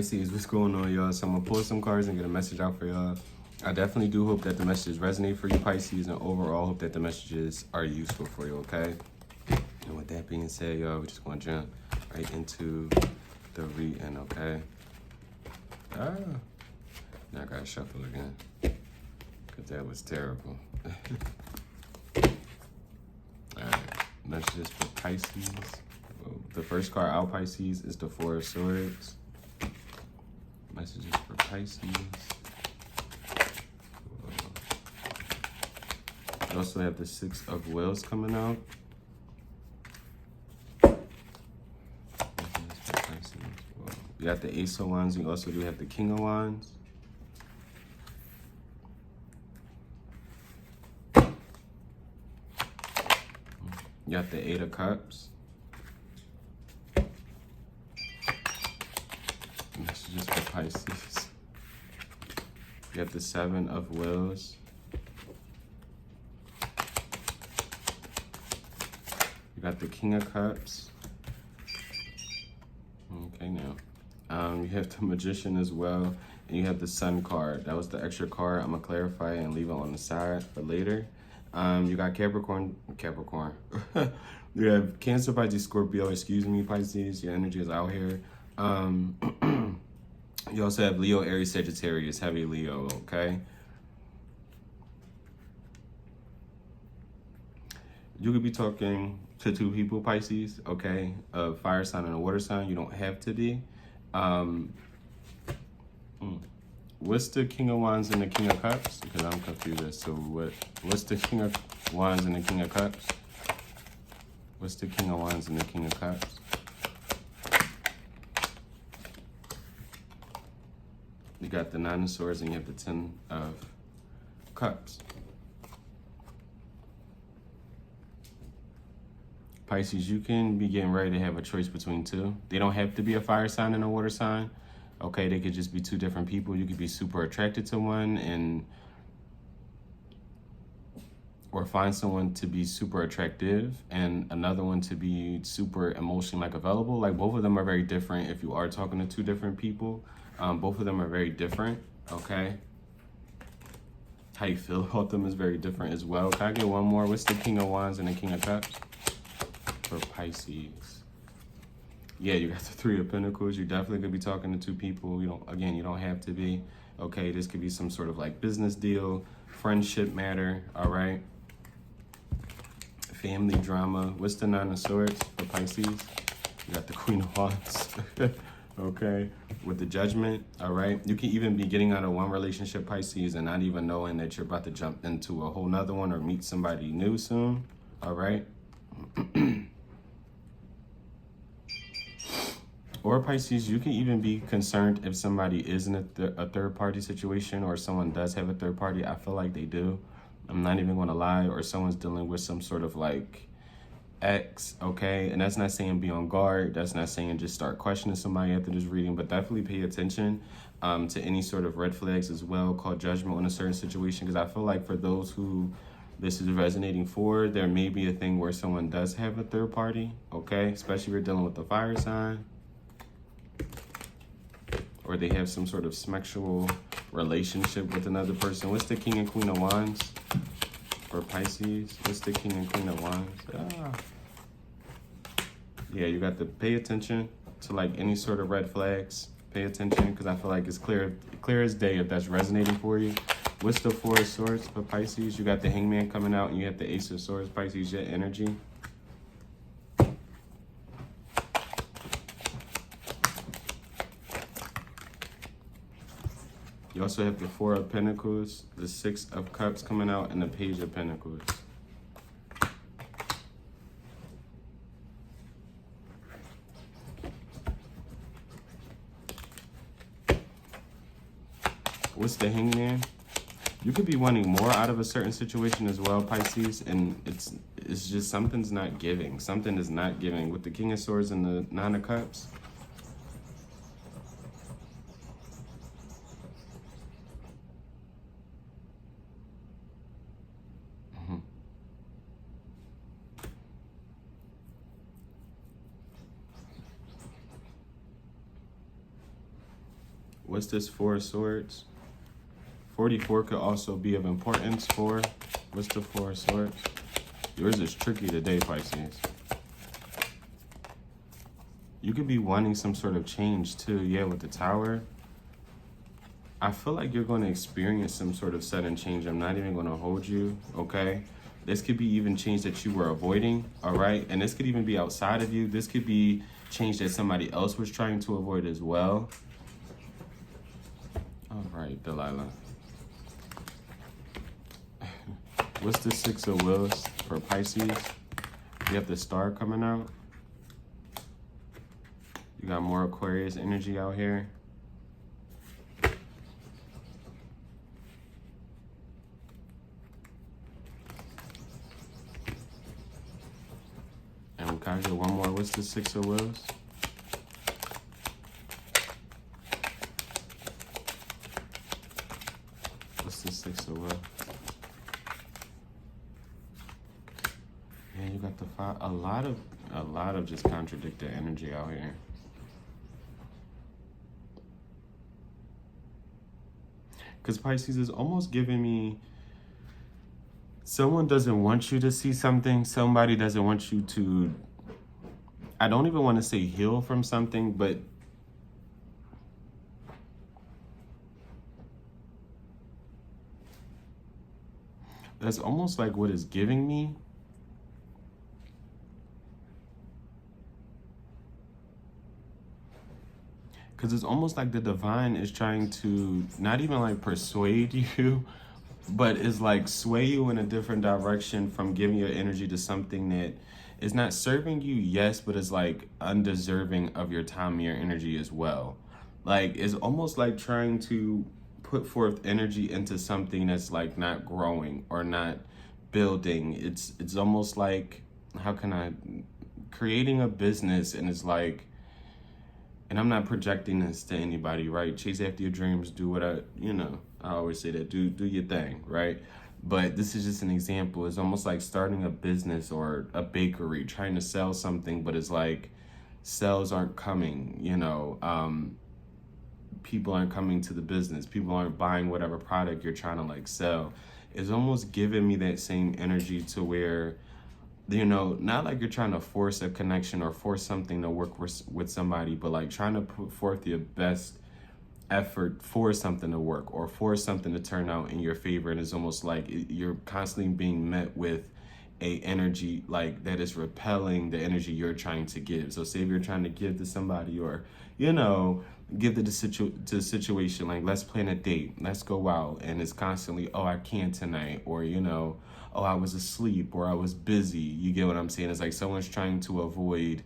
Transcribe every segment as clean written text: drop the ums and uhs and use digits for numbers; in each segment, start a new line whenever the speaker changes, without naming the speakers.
Pisces, what's going on, y'all? So I'm gonna pull some cards and get a message out for y'all. I definitely do hope that the messages resonate for you, Pisces, and overall hope that the messages are useful for you, okay? And with that being said, y'all, we're just gonna jump right into the reading, okay? Now I gotta shuffle again, because that was terrible. Alright, messages for Pisces. The first card out, Pisces, is the Four of Swords. Messages for Pisces. You also have the Six of Wheels coming out. You got the Ace of Wands. You also do have the King of Wands. You got the Eight of Cups. Messages for Pisces. You got the Seven of Wheels. You got the King of Cups. Okay, now. You have the Magician as well. And you have the Sun card. That was the extra card. I'm going to clarify and leave it on the side for later. You got Capricorn. You have Cancer, Pisces, Scorpio. Excuse me, Pisces. Your energy is out here. You also have Leo, Aries, Sagittarius, heavy Leo, okay? You could be talking to two people, Pisces, okay? A fire sign and a water sign. You don't have to be. What's the King of Wands and the King of Cups? Because I'm confused as to what's the King of Wands and the King of Cups? What's the King of Wands and the King of Cups? You got the Nine of Swords and you have the Ten of Cups. Pisces, you can be getting ready to have a choice between two. They don't have to be a fire sign and a water sign. Okay, they could just be two different people. You could be super attracted to one or find someone to be super attractive and another one to be super emotionally available. Like both of them are very different. If you are talking to two different people, both of them are very different, okay? How you feel about them is very different as well. Can I get one more? What's the King of Wands and the King of Cups for Pisces? Yeah, you got the Three of Pentacles. You definitely could be talking to two people. You don't have to be. Okay, this could be some sort of like business deal, friendship matter, all right? Family drama. What's the Nine of Swords for Pisces? You got the Queen of Wands. Okay, with the Judgment, all right? You can even be getting out of one relationship, Pisces, and not even knowing that you're about to jump into a whole nother one or meet somebody new soon, all right? Or Pisces, you can even be concerned if somebody is in a third-party situation or someone does have a third party. I feel like they do. I'm not even going to lie. Or someone's dealing with some sort of like ex, okay? And that's not saying be on guard. That's not saying just start questioning somebody after this reading, but definitely pay attention to any sort of red flags as well. Call judgment on a certain situation, because I feel like for those who this is resonating for, there may be a thing where someone does have a third party, okay? Especially if you're dealing with the fire sign. Or they have some sort of sexual relationship with another person. What's the King and Queen of Wands for Pisces? What's the King and Queen of Wands? Yeah, you got to pay attention to like any sort of red flags. Pay attention, because I feel like it's clear as day if that's resonating for you. What's the Four of Swords for Pisces? You got the Hangman coming out and you have the Ace of Swords, Pisces, jet energy. You also have the Four of Pentacles, the Six of Cups coming out, and the Page of Pentacles. What's the Hangman? You could be wanting more out of a certain situation as well, Pisces, and it's just something's not giving. Something is not giving. With the King of Swords and the Nine of Cups, What's this Four of Swords? 44 could also be of importance for. What's the Four of Swords? Yours is tricky today, Pisces. You could be wanting some sort of change too. Yeah, with the Tower. I feel like you're going to experience some sort of sudden change. I'm not even going to hold you, okay? This could be even change that you were avoiding, all right? And this could even be outside of you. This could be change that somebody else was trying to avoid as well. All right, Delilah. What's the Six of Wheels for Pisces? You have the Star coming out. You got more Aquarius energy out here. And can I get one more? What's the Six of Wheels? What's the Six of Wheels? Yeah, you got the Five. A lot of just contradicted energy out here. Because Pisces is almost giving me, someone doesn't want you to see something. Somebody doesn't want you to, I don't even want to say heal from something, but that's almost like what it's giving me. Because it's almost like the divine is trying to not even like persuade you, but is like sway you in a different direction from giving your energy to something that is not serving you, yes, but is like undeserving of your time and your energy as well. Like it's almost like trying to put forth energy into something that's like not growing or not building. It's almost like, how can I, creating a business, and it's like, and I'm not projecting this to anybody, right? Chase after your dreams, do what I always say that, do your thing, right? But this is just an example. It's almost like starting a business or a bakery, trying to sell something, but it's like sales aren't coming, people aren't coming to the business. People aren't buying whatever product you're trying to like sell. It's almost giving me that same energy to where, not like you're trying to force a connection or force something to work with somebody, but like trying to put forth your best effort for something to work or for something to turn out in your favor. And it's almost like you're constantly being met with a energy like that is repelling the energy you're trying to give. So say if you're trying to give to somebody, or give to the situation, like let's plan a date, let's go out, and it's constantly, oh, I can't tonight, or oh, I was asleep, or I was busy. You get what I'm saying? It's like someone's trying to avoid,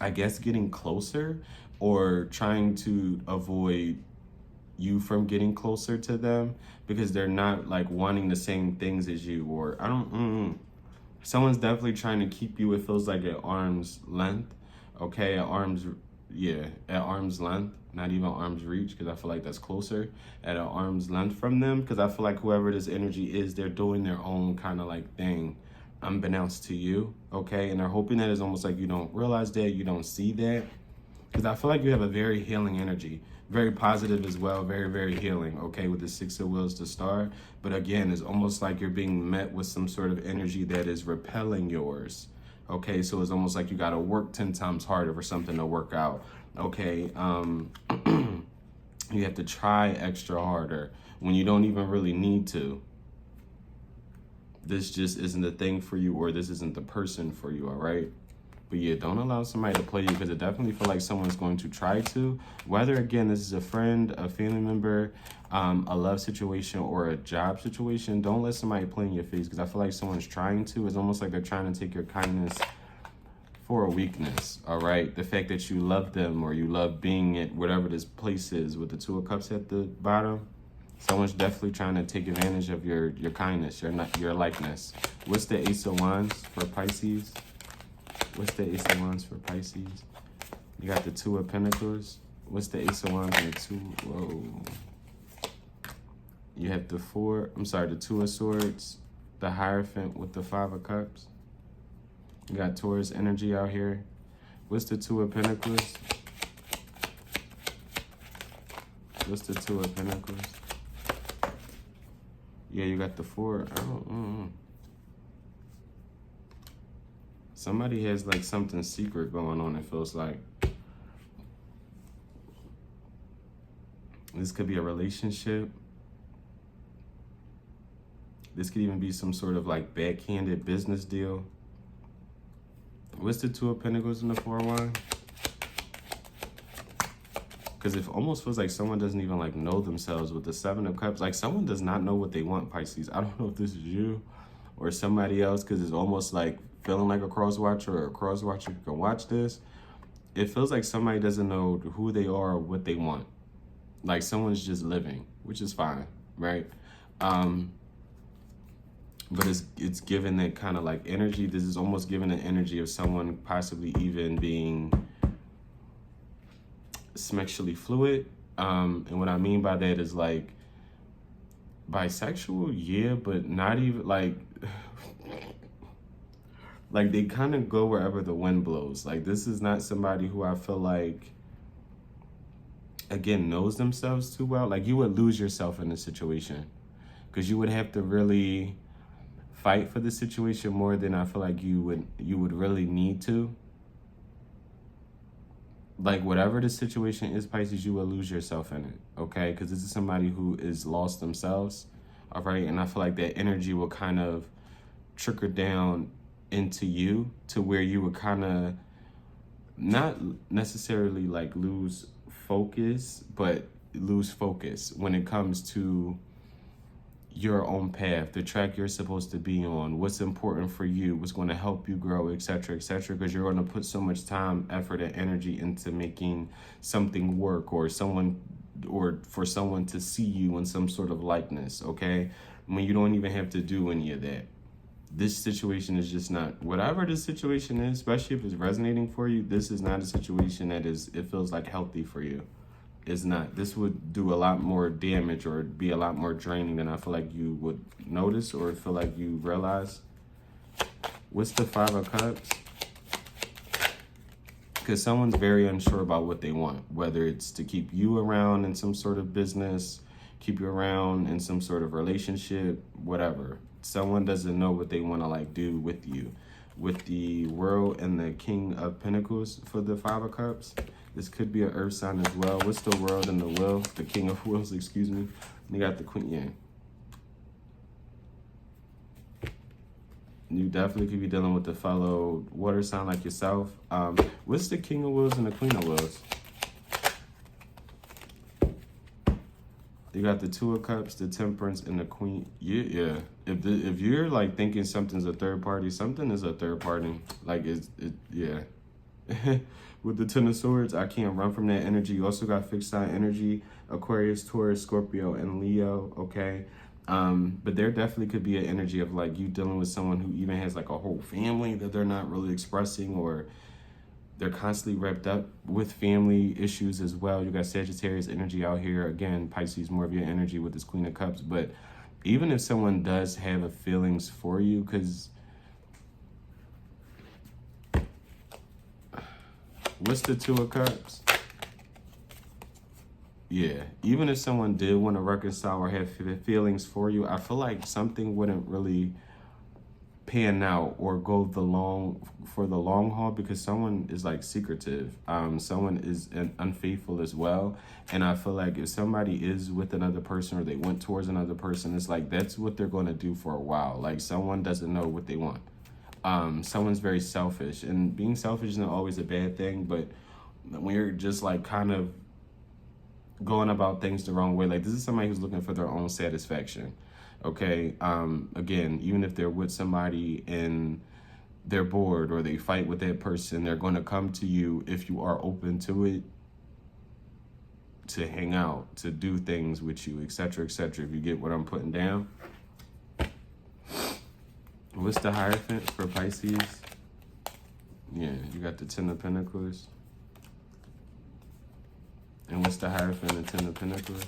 I guess, getting closer, or trying to avoid you from getting closer to them because they're not like wanting the same things as you, or someone's definitely trying to keep you, it feels like, at arm's length, okay? At arm's length, not even arm's reach, because I feel like that's closer, at an arm's length from them, because I feel like whoever this energy is, they're doing their own kind of like thing unbeknownst to you, okay? And they're hoping that it's almost like you don't realize that, you don't see that, because I feel like you have a very healing energy, very positive as well, very, very healing, okay, with the Six of Wheels to Star. But again, it's almost like you're being met with some sort of energy that is repelling yours, okay? So it's almost like you got to work 10 times harder for something to work out, okay? You have to try extra harder when you don't even really need to. This just isn't the thing for you, or this isn't the person for you, all right? But yeah, don't allow somebody to play you, because I definitely feel like someone's going to try to. Whether, again, this is a friend, a family member, a love situation, or a job situation, don't let somebody play in your face, because I feel like someone's trying to. It's almost like they're trying to take your kindness for a weakness, all right? The fact that you love them, or you love being at whatever this place is with the Two of Cups at the bottom, someone's definitely trying to take advantage of your kindness, your likeness. What's the Ace of Wands for Pisces? What's the Ace of Wands for Pisces? You got the Two of Pentacles. What's the Ace of Wands and the Two? Whoa. You have the Two of Swords, the Hierophant with the Five of Cups. You got Taurus energy out here. What's the Two of Pentacles? What's the Two of Pentacles? Yeah, you got the Four. Somebody has like something secret going on, it feels like. This could be a relationship. This could even be some sort of like backhanded business deal. What's the Two of Pentacles and the Four of Wands? Because it almost feels like someone doesn't even like know themselves with the Seven of Cups. Like someone does not know what they want, Pisces. I don't know if this is you or somebody else, because it's almost like feeling like a cross watcher or a cross watcher can watch this. It feels like somebody doesn't know who they are or what they want. Like someone's just living, which is fine, right? But it's given that kind of like energy. This is almost given the energy of someone possibly even being sexually fluid. And what I mean by that is like bisexual, yeah, but not even like like they kind of go wherever the wind blows. Like this is not somebody who I feel like, again, knows themselves too well. Like you would lose yourself in this situation because you would have to really fight for the situation more than I feel like you would really need to. Like whatever the situation is, Pisces, you will lose yourself in it, okay? Because this is somebody who is lost themselves, all right? And I feel like that energy will kind of trickle down into you to where you would kind of not necessarily like lose focus, but lose focus when it comes to your own path, the track you're supposed to be on, what's important for you, what's going to help you grow, etc., etc., because you're going to put so much time, effort, and energy into making something work, or for someone to see you in some sort of likeness, okay? When you don't even have to do any of that. This situation is just not, whatever the situation is, especially if it's resonating for you, this is not a situation that it feels like healthy for you. It's not. This would do a lot more damage or be a lot more draining than I feel like you would notice or feel like you realize. What's the Five of Cups? Because someone's very unsure about what they want, whether it's to keep you around in some sort of business, keep you around in some sort of relationship, whatever. Someone doesn't know what they want to like do with you. With the World and the King of Pentacles for the Five of Cups. This could be an earth sign as well. What's the World and the Wheel? The King of Wheels, excuse me. You got the Queen, yeah. You definitely could be dealing with the fellow water sign like yourself. What's the King of Wheels and the Queen of Wheels? You got the Two of Cups, the Temperance, and the Queen. Yeah. If you're like thinking something's a third party, something is a third party. Like yeah. With the Ten of Swords, I can't run from that energy. You also got fixed sign energy, Aquarius, Taurus, Scorpio, and Leo, okay? But there definitely could be an energy of like you dealing with someone who even has like a whole family that they're not really expressing, or they're constantly wrapped up with family issues as well. You got Sagittarius energy out here. Again, Pisces, more of your energy with this Queen of Cups. But even if someone does have a feelings for you, because what's the Two of Cups? Yeah, even if someone did want to reconcile or have feelings for you, I feel like something wouldn't really pan out or go for the long haul, because someone is like secretive. Someone is unfaithful as well. And I feel like if somebody is with another person or they went towards another person, it's like that's what they're going to do for a while. Like someone doesn't know what they want. Someone's very selfish, and being selfish isn't always a bad thing, but when you're just like kind of going about things the wrong way, like this is somebody who's looking for their own satisfaction, okay? Again, even if they're with somebody and they're bored or they fight with that person, they're going to come to you if you are open to it, to hang out, to do things with you, etc., etc., if you get what I'm putting down. What's the Hierophant for Pisces? Yeah, you got the Ten of Pentacles. And what's the Hierophant and Ten of Pentacles?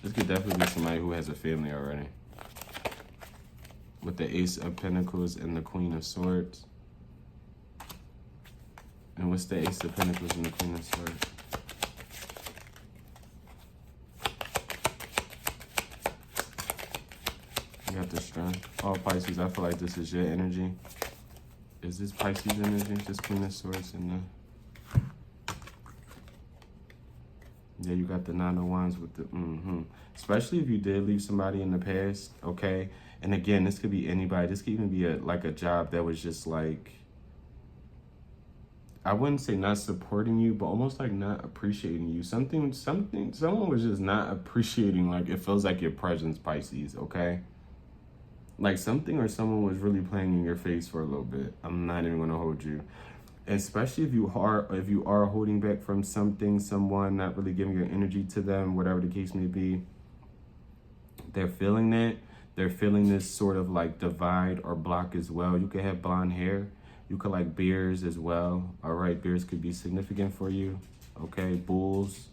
This could definitely be somebody who has a family already. With the Ace of Pentacles and the Queen of Swords. And what's the Ace of Pentacles and the Queen of Swords? the strength. Oh, Pisces, I feel like this is your energy. Is this Pisces energy? Just Queen of Swords and the... Yeah, you got the Nine of Wands with the... Especially if you did leave somebody in the past, okay? And again, this could be anybody. This could even be like a job that was just like... I wouldn't say not supporting you, but almost like not appreciating you. Someone was just not appreciating, like, it feels like your presence, Pisces, okay? Like something or someone was really playing in your face for a little bit. I'm not even gonna hold you. Especially if you are holding back from something, someone, not really giving your energy to them, whatever the case may be. They're feeling that. They're feeling this sort of like divide or block as well. You could have blonde hair. You could like bears as well. All right, bears could be significant for you. Okay, bulls.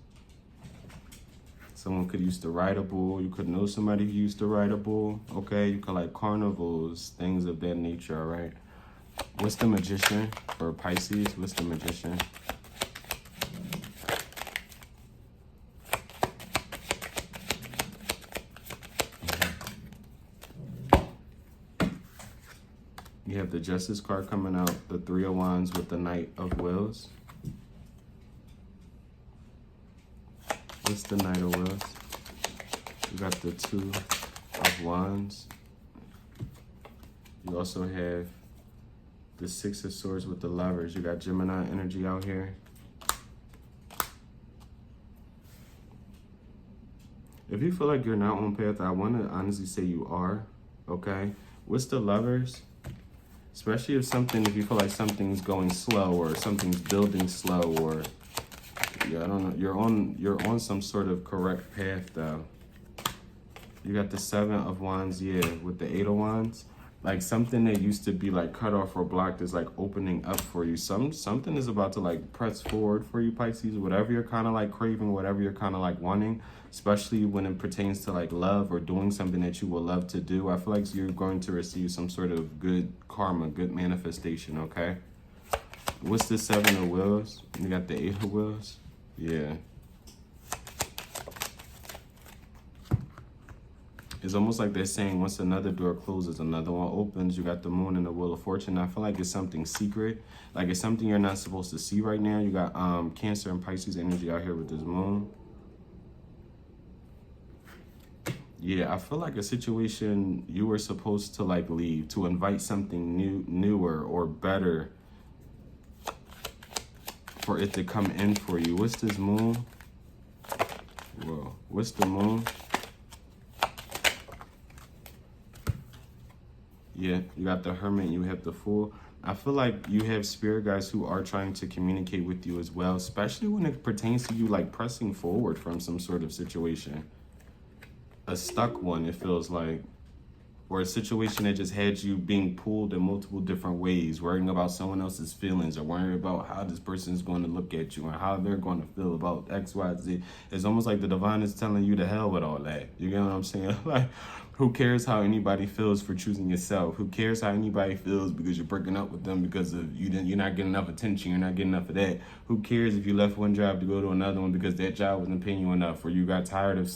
Someone could used to ride a bull. You could know somebody who used to ride a bull. Okay, you could like carnivals, things of that nature, all right? What's the Magician for Pisces? What's the Magician? You have the Justice card coming out, the Three of Wands with the Knight of Wheels. What's the Knight of Wheels? You got the Two of Wands. You also have the Six of Swords with the Lovers. You got Gemini energy out here. If you feel like you're not on path, I want to honestly say you are, okay? What's the Lovers? Especially if you feel like something's going slow or something's building slow, or yeah, I don't know, you're on some sort of correct path though. You got the Seven of Wands, yeah, with the Eight of Wands. Like something that used to be like cut off or blocked is like opening up for you. Something is about to like press forward for you, Pisces. Whatever you're kind of like craving, whatever you're kind of like wanting, especially when it pertains to like love or doing something that you will love to do. I feel like you're going to receive some sort of good karma, good manifestation, okay? What's the Seven of Wheels? You got the Eight of Wheels? Yeah. It's almost like they're saying once another door closes, another one opens. You got the Moon and the Wheel of Fortune. I feel like it's something secret. Like it's something you're not supposed to see right now. You got Cancer and Pisces energy out here with this Moon. Yeah, I feel like a situation you were supposed to like leave, to invite something newer or better for it to come in for you. What's this Moon? Whoa, what's the Moon? Yeah, you got the Hermit, you have the Fool. I feel like you have spirit guides who are trying to communicate with you as well, especially when it pertains to you like pressing forward from some sort of situation. A stuck one, it feels like. Or a situation that just had you being pulled in multiple different ways, worrying about someone else's feelings or worrying about how this person is going to look at you and how they're going to feel about X, Y, Z. It's almost like the divine is telling you to hell with all that. You get what I'm saying? Like, who cares how anybody feels for choosing yourself? Who cares how anybody feels because you're breaking up with them because of you're not getting enough attention, you're not getting enough of that? Who cares if you left one job to go to another one because that job wasn't paying you enough, or you got tired of,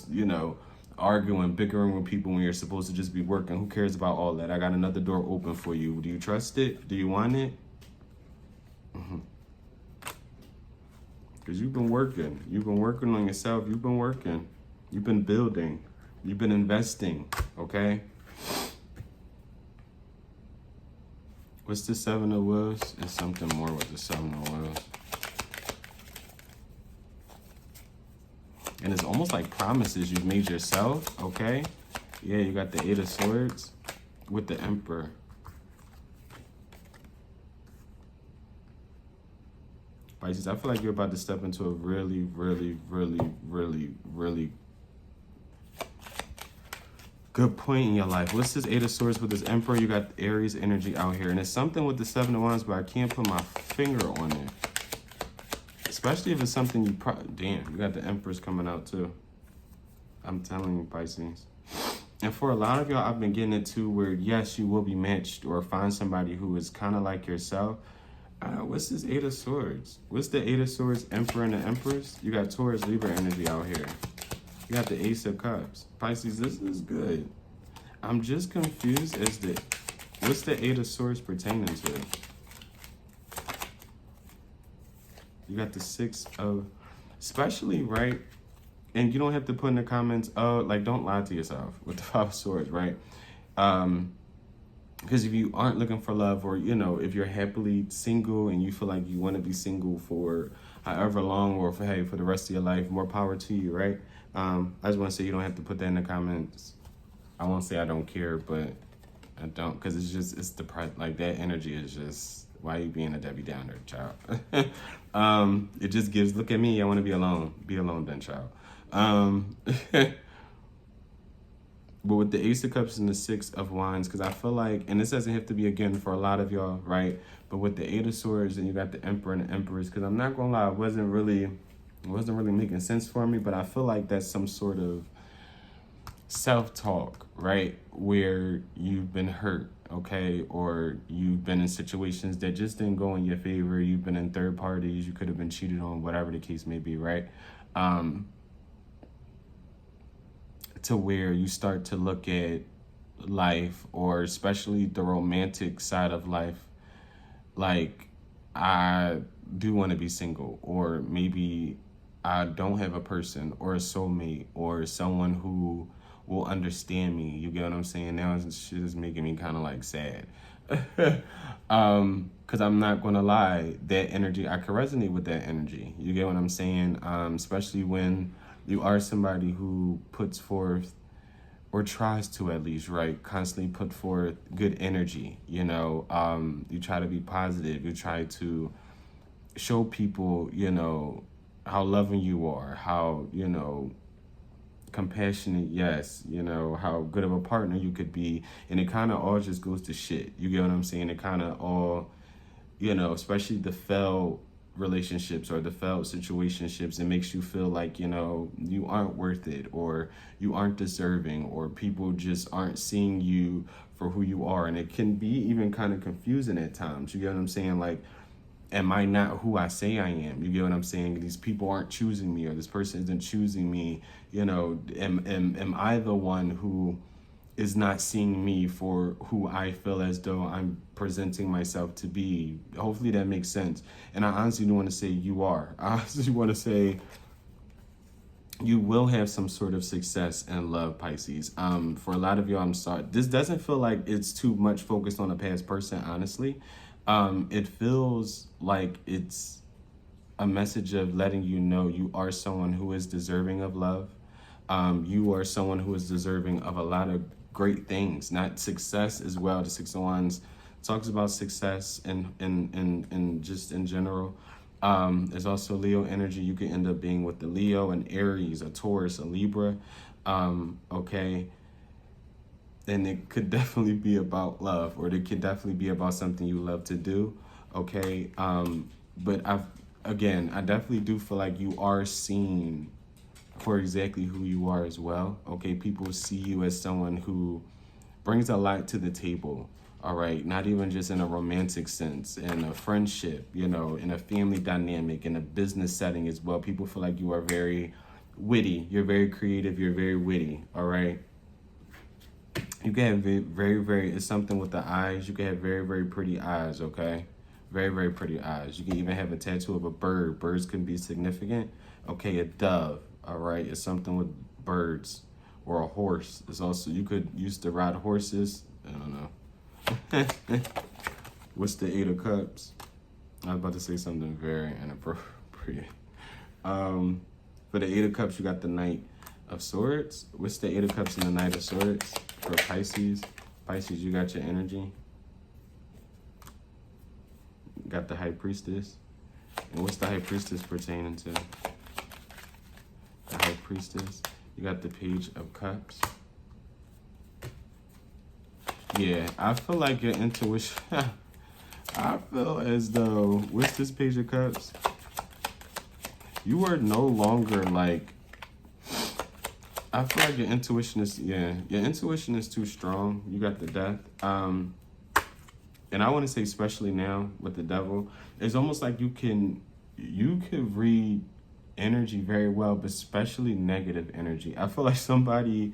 arguing, bickering with people when you're supposed to just be working? Who cares about all that? I got another door open for you. Do you trust it? Do you want it? Because you've been working. You've been working on yourself. You've been working. You've been building. You've been investing, okay? What's the Seven of Wheels? It's something more with the Seven of Wheels. And it's almost like promises you've made yourself, okay? Yeah, you got the Eight of Swords with the Emperor. Pisces, I feel like you're about to step into a really, really, really, really, really good point in your life. What's this Eight of Swords with this Emperor? You got Aries energy out here. And it's something with the Seven of Wands, but I can't put my finger on it. Especially if it's something you damn, you got the Empress coming out too. I'm telling you, Pisces. And for a lot of y'all, I've been getting it too, where yes, you will be matched or find somebody who is kind of like yourself. What's this Eight of Swords? What's the Eight of Swords, Emperor and the Empress? You got Taurus, Libra energy out here. You got the Ace of Cups. Pisces, this is good. I'm just confused as to what's the Eight of Swords pertaining to? You got the Six of, especially, right? And you don't have to put in the comments, oh, like, don't lie to yourself with the Five of Swords, right? Because if you aren't looking for love, or, you know, if you're happily single and you feel like you want to be single for however long, or for, hey, for the rest of your life, more power to you, right? I just want to say you don't have to put that in the comments. I won't say I don't care, but I don't, because it's depressed. Like, that energy is just, why are you being a Debbie Downer, child? It just gives, look at me, I want to be alone. Be alone then, child. But with the Ace of Cups and the Six of Wands, because I feel like, and this doesn't have to be, again, for a lot of y'all, right? But with the Eight of Swords and you got the Emperor and the Empress, because I'm not going to lie, it wasn't really making sense for me, but I feel like that's some sort of self-talk, right? Where you've been hurt, okay? Or you've been in situations that just didn't go in your favor. You've been in third parties. You could have been cheated on, whatever the case may be, right? To where you start to look at life, or especially the romantic side of life, like, I do want to be single, or maybe I don't have a person or a soulmate or someone who will understand me. You get what I'm saying? Now shit is making me kind of like sad. Because I'm not going to lie, that energy, I can resonate with that energy. You get what I'm saying? Especially when you are somebody who puts forth, or tries to at least, right, constantly put forth good energy, you know. You try to be positive. You try to show people, you know, how loving you are, how, you know, compassionate, yes, you know, how good of a partner you could be. And it kind of all just goes to shit. You get what I'm saying? It kind of all, you know, especially the failed relationships or the failed situationships, it makes you feel like, you know, you aren't worth it, or you aren't deserving, or people just aren't seeing you for who you are. And it can be even kind of confusing at times. You get what I'm saying? Like, am I not who I say I am? You get what I'm saying? These people aren't choosing me, or this person isn't choosing me. You know, am I the one who is not seeing me for who I feel as though I'm presenting myself to be? Hopefully that makes sense. And I honestly don't want to say you are. I honestly want to say you will have some sort of success and love, Pisces. For a lot of you, I'm sorry. This doesn't feel like it's too much focused on a past person, honestly. It feels like it's a message of letting you know you are someone who is deserving of love. You are someone who is deserving of a lot of great things, not success as well. The Six of Wands talks about success and just in general. There's also Leo energy. You can end up being with the Leo, an Aries, a Taurus, a Libra. Okay. And it could definitely be about love, or it could definitely be about something you love to do. Okay. But I definitely do feel like you are seen for exactly who you are as well. Okay, people see you as someone who brings a lot to the table. All right, not even just in a romantic sense, in a friendship, you know, in a family dynamic, in a business setting as well. People feel like you are very witty, you're very creative, you're very witty. All right, you can have very, very, it's something with the eyes. You can have very, very pretty eyes. Okay, very, very pretty eyes. You can even have a tattoo of a bird. Birds can be significant. Okay, a dove. All right, it's something with birds, or a horse. It's also, you could use to ride horses. I don't know. What's the Eight of Cups? I was about to say something very inappropriate. For the Eight of Cups, you got the Knight of Swords. What's the Eight of Cups and the Knight of Swords for Pisces? Pisces, you got your energy. You got the High Priestess. And what's the High Priestess pertaining to? The High Priestess. You got the Page of Cups. Yeah, I feel like your intuition. I feel as though, what's this Page of Cups? You are no longer like, I feel like your intuition is, your intuition is too strong. You got the Death. And I want to say, especially now with the Devil, it's almost like you can read energy very well, but especially negative energy. I feel like somebody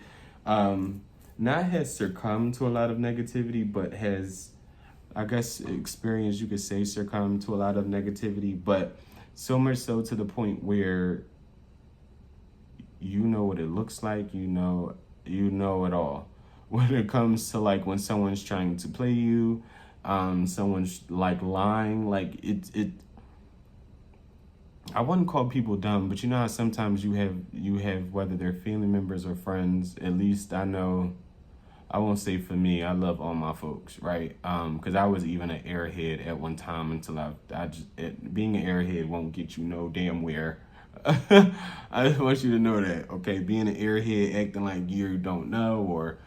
not has succumbed to a lot of negativity, but has, I guess, experienced, you could say, succumbed to a lot of negativity, but so much so to the point where you know what it looks like, you know it all. When it comes to like when someone's trying to play you, someone's like lying, like it I wouldn't call people dumb, but you know how sometimes you have whether they're family members or friends, at least I know, I won't say for me, I love all my folks, right? Because I was even an airhead at one time until being an airhead won't get you no damn where. I just want you to know that, okay? Being an airhead, acting like you don't know, or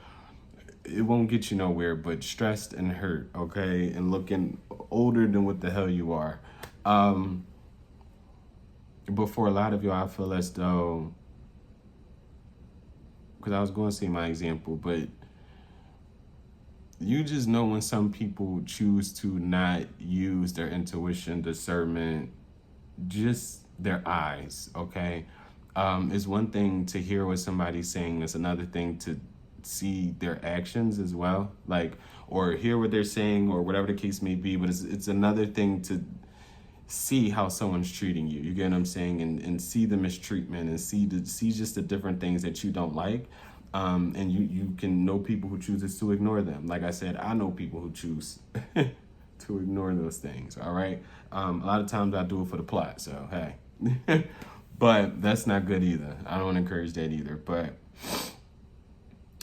it won't get you nowhere, but stressed and hurt, okay? And looking older than what the hell you are. But for a lot of y'all, I feel as though, because I was going to say my example, but you just know when some people choose to not use their intuition, discernment, just their eyes, okay? It's one thing to hear what somebody's saying. It's another thing to see their actions as well, like, or hear what they're saying or whatever the case may be. But it's another thing to see how someone's treating you. You get what I'm saying? And see the mistreatment and see just the different things that you don't like. And you can know people who chooses to ignore them. Like I said, I know people who choose to ignore those things. All right. A lot of times I do it for the plot. So, hey, but that's not good either. I don't encourage that either. But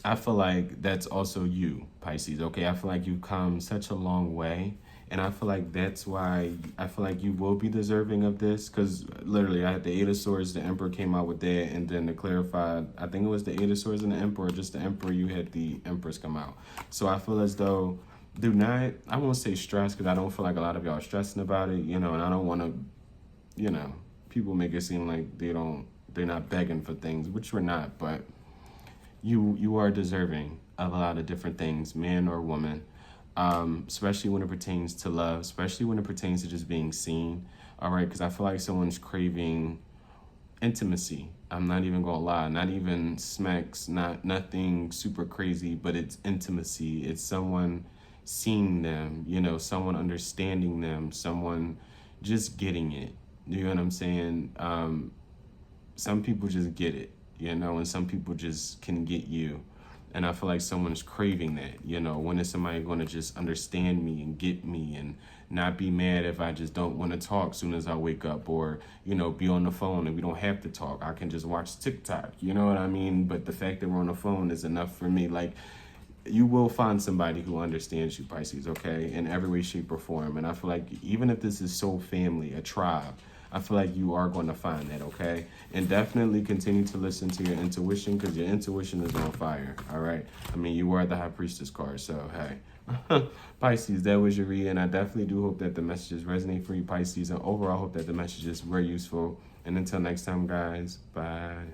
I feel like that's also you, Pisces. Okay. I feel like you've come such a long way. And I feel like that's why I feel like you will be deserving of this. Because literally, I had the Eight of Swords, the Emperor came out with that. And then to clarify, I think it was the Eight of Swords and the Emperor, just the Emperor, you had the Empress come out. So I feel as though, do not, I won't say stress, because I don't feel like a lot of y'all are stressing about it, and I don't want to, people make it seem like they're not begging for things, which we're not, but you are deserving of a lot of different things, man or woman. Especially when it pertains to love, especially when it pertains to just being seen. All right, because I feel like someone's craving intimacy. I'm not even gonna lie, not even smacks, nothing super crazy, but it's intimacy. It's someone seeing them, someone understanding them, someone just getting it. You know what I'm saying? Some people just get it, and some people just can get you. And I feel like someone's craving that, when is somebody going to just understand me and get me and not be mad if I just don't want to talk soon as I wake up, or, be on the phone and we don't have to talk. I can just watch TikTok, you know what I mean? But the fact that we're on the phone is enough for me. Like, you will find somebody who understands you, Pisces, okay, in every way, shape, or form. And I feel like even if this is soul family, a tribe, I feel like you are going to find that, okay? And definitely continue to listen to your intuition, because your intuition is on fire, all right? I mean, you are the High Priestess card, so hey. Pisces, that was your reading. I definitely do hope that the messages resonate for you, Pisces, and overall hope that the messages were useful. And until next time, guys, bye.